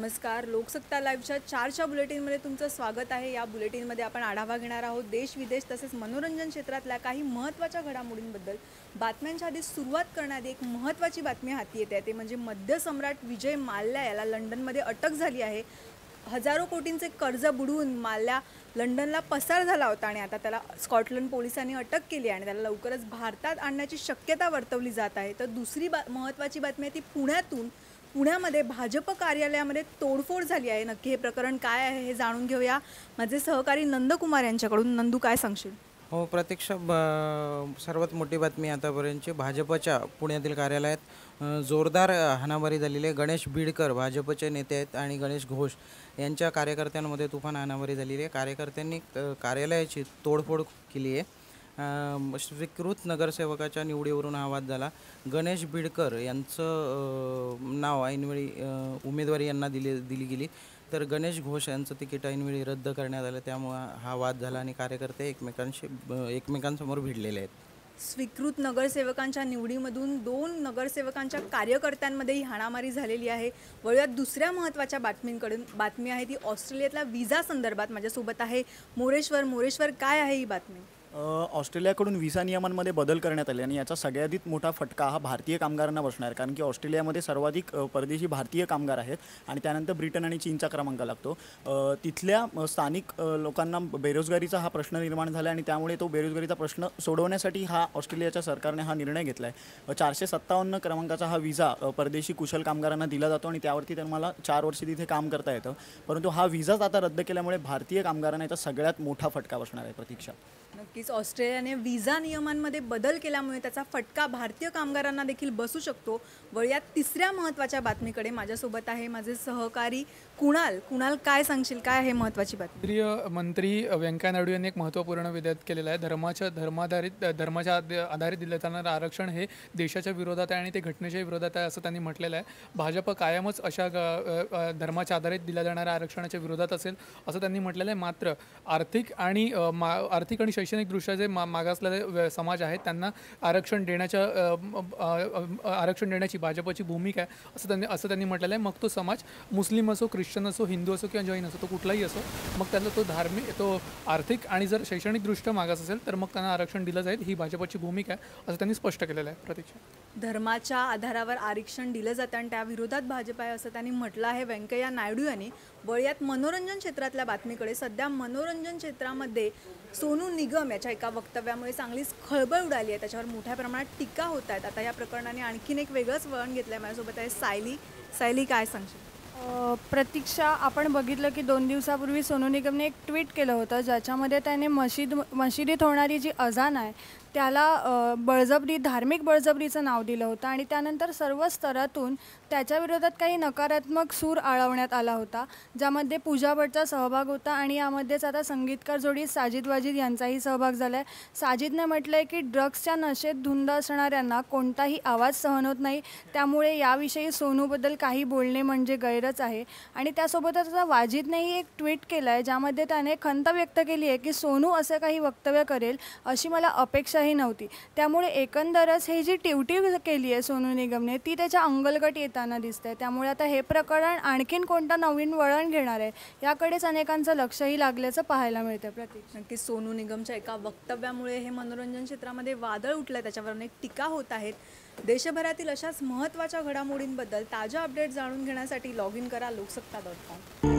नमस्कार. लोकसत्ता लाईव्हच्या 4च्या बुलेटिनमध्ये तुमचं स्वागत आहे. या बुलेटिनमध्ये आपण आढावा घेणार आहोत देश विदेश तसेच मनोरंजन क्षेत्रातल्या काही महत्त्वाच्या घडामोडींबद्दल. बातम्यांच्या आधी सुरुवात करण्याआधी एक महत्त्वाची बातमी हाती येते, ते म्हणजे मद्य सम्राट विजय माल्या याला लंडनमध्ये अटक झाली आहे. हजारो कोटींचे कर्ज बुडवून माल्या लंडनला पसार झाला होता आणि आता त्याला स्कॉटलंड पोलिसांनी अटक केली आणि त्याला लवकरच भारतात आणण्याची शक्यता वर्तवली जात आहे. तर दुसरी महत्त्वाची बातमी आहे ती पुण्यामध्ये भाजप कार्यालयामध्ये तोडफोड झाली आहे. नक्की हे प्रकरण काय आहे हे जाणून घेऊया माझे सहकारी नंदकुमार यांच्याकडून. नंदू, काय सांगशील? हो, प्रत्यक्ष सर्वात मोठी बातमी आतापर्यंतची. भाजपच्या पुण्यातील कार्यालयात जोरदार हाणामारी झालेली आहे. गणेश बिडकर भाजपचे नेते आहेत आणि गणेश घोष यांच्या कार्यकर्त्यांमध्ये तुफान हाणामारी झालेली आहे. कार्यकर्त्यांनी कार्यालयाची तोडफोड केली आहे. स्वीकृत नगरसेवकाच्या निवडीवरून हा वाद झाला. गणेश बिडकर यांचं नाव ऐनवेळी उमेदवारी यांना दिली गेली, तर गणेश घोष यांचं तिकीट ऐनवेळी रद्द करण्यात आलं. त्यामुळं हा वाद झाला आणि कार्यकर्ते एकमेकांसमोर भिडलेले आहेत. स्वीकृत नगरसेवकांच्या निवडीमधून 2 नगरसेवकांच्या कार्यकर्त्यांमध्येही हाणामारी झालेली आहे. वळूयात दुसऱ्या महत्त्वाच्या बातमींकडून. बातमी आहे ती ऑस्ट्रेलियातल्या व्हिसा संदर्भात. माझ्यासोबत आहे मोरेश्वर, काय आहे ही बातमी? ऑस्ट्रेलियाकडून व्हिसा नियमांमध्ये बदल करण्यात आले आणि याचा सगळ्यात मोठा फटका हा भारतीय कामगारांना बसणार आहे, कारण की ऑस्ट्रेलियामध्ये सर्वाधिक परदेशी भारतीय कामगार आहेत आणि त्यानंतर ब्रिटन आणि चीनचा क्रमांक लागतो. तिथल्या स्थानिक लोकांना बेरोजगारीचा हा प्रश्न निर्माण झाला आणि त्यामुळे तो बेरोजगारीचा प्रश्न सोडवण्यासाठी ऑस्ट्रेलियाच्या सरकारने हा निर्णय घेतला आहे. 457 क्रमांकाचा हा व्हिसा परदेशी कुशल कामगारांना दिला जातो आणि त्यावरती तुम्हाला 4 वर्षे तिथे काम करता येतं. परंतु हा व्हिसाच आता रद्द केल्यामुळे भारतीय कामगारांना याचा सगळ्यात मोठा फटका बसणार आहे. प्रतीक्षा, नक्कीच ऑस्ट्रेलियाने व्हिसा नियमांमध्ये बदल केल्यामुळे त्याचा फटका भारतीय कामगारांना देखील बसू शकतो. वळूयात तिसऱ्या महत्त्वाच्या बातमीकडे. माझ्यासोबत आहे माझे सहकारी कुणाल, काय सांगशील? काय आहे महत्त्वाची बातमी? केंद्रीय मंत्री व्यंकय्या नायडू यांनी एक महत्त्वपूर्ण विधेयक केलेलं आहे. धर्माच्या आधारित दिलं जाणारं आरक्षण हे देशाच्या विरोधात आहे आणि ते घटनेच्या विरोधात आहे असं त्यांनी म्हटलेलं आहे. भाजप कायमच अशा धर्माच्या आधारित दिल्या जाणाऱ्या आरक्षणाच्या विरोधात असेल असं त्यांनी म्हटलेलं आहे. मात्र आर्थिक आणि शैक्षणिकदृष्ट्या जे मागासलेले समाज आहेत त्यांना आरक्षण देण्याची भाजपची भूमिका आहे असं त्यांनी म्हटलेलं आहे. मग तो समाज मुस्लिम असो, ख्रिश्चन असो, हिंदू असो किंवा जैन असो, तो कुठलाही असो, मग त्याला तो आर्थिक आणि जर शैक्षणिकदृष्ट्या मागास असेल तर मग त्यांना आरक्षण दिलं जाईल, ही भाजपची भूमिका आहे असं त्यांनी स्पष्ट केलेलं आहे. प्रतीक्षा, धर्माच्या आधारावर आरक्षण दिलं जातं आणि त्या विरोधात भाजप आहे असं त्यांनी म्हटलं आहे व्यंकय्या नायडू यांनी. वळूयात मनोरंजन क्षेत्रातल्या बातमीकडे. सध्या मनोरंजन क्षेत्रामध्ये सोनू निगम याच्या एका वक्तव्यामुळे चांगलीच खळबळ उडाली आहे. त्याच्यावर मोठ्या प्रमाणात टीका होत आहेत. आता या प्रकरणाने आणखीन एक वेगळंच वळण घेतलं आहे. माझ्यासोबत आहे सायली, काय सांगशील? प्रतीक्षा, आपण बघितलं की 2 दिवसापूर्वी सोनू निगमने एक ट्विट केलं होतं ज्याच्यामध्ये त्याने मशिदीत होणारी जी अजान आहे त्याला धार्मिक बळजबरीचं नाव दिलं होतं आणि त्यानंतर सर्व स्तरातून त्याच्या विरोधात काही नकारात्मक सूर आळवण्यात आला होता, ज्यामध्ये पूजा भट्टचा सहभाग होता आणि यामध्येच आता संगीतकार जोडी साजिद वाजिद यांचाही सहभाग झाला आहे. साजिदने म्हटलं आहे की ड्रग्सच्या नशेत धुंद असणाऱ्यांना कोणताही आवाज सहन होत नाही, त्यामुळे याविषयी सोनूबद्दल काही बोलणे म्हणजे गैरच आहे. आणि त्यासोबतच आता वाजिदनेही एक ट्विट केलं आहे ज्यामध्ये त्याने खंत व्यक्त केली आहे की सोनू असं काही वक्तव्य करेल अशी मला अपेक्षा नव्हती. त्यामुळे एकंदरच ही जी टिवटिव केली आहे सोनू निगमने ती त्याच्या अंगलगट येताना दिसते. त्यामुळे आता हे प्रकरण आणखीन कोणतं नवीन वळण घेणार आहे याकडेच अनेकांचं लक्षही लागल्याचं पाहायला मिळतं. प्रतीक, नक्की सोनू निगमच्या एका वक्तव्यामुळे हे मनोरंजन क्षेत्रामध्ये वादळ उठलं आहे, त्याच्यावर अनेक टीका होत आहेत. देशभरातील अशाच महत्त्वाच्या घडामोडींबद्दल ताज्या अपडेट जाणून घेण्यासाठी लॉग इन करा लोकसत्ता.com.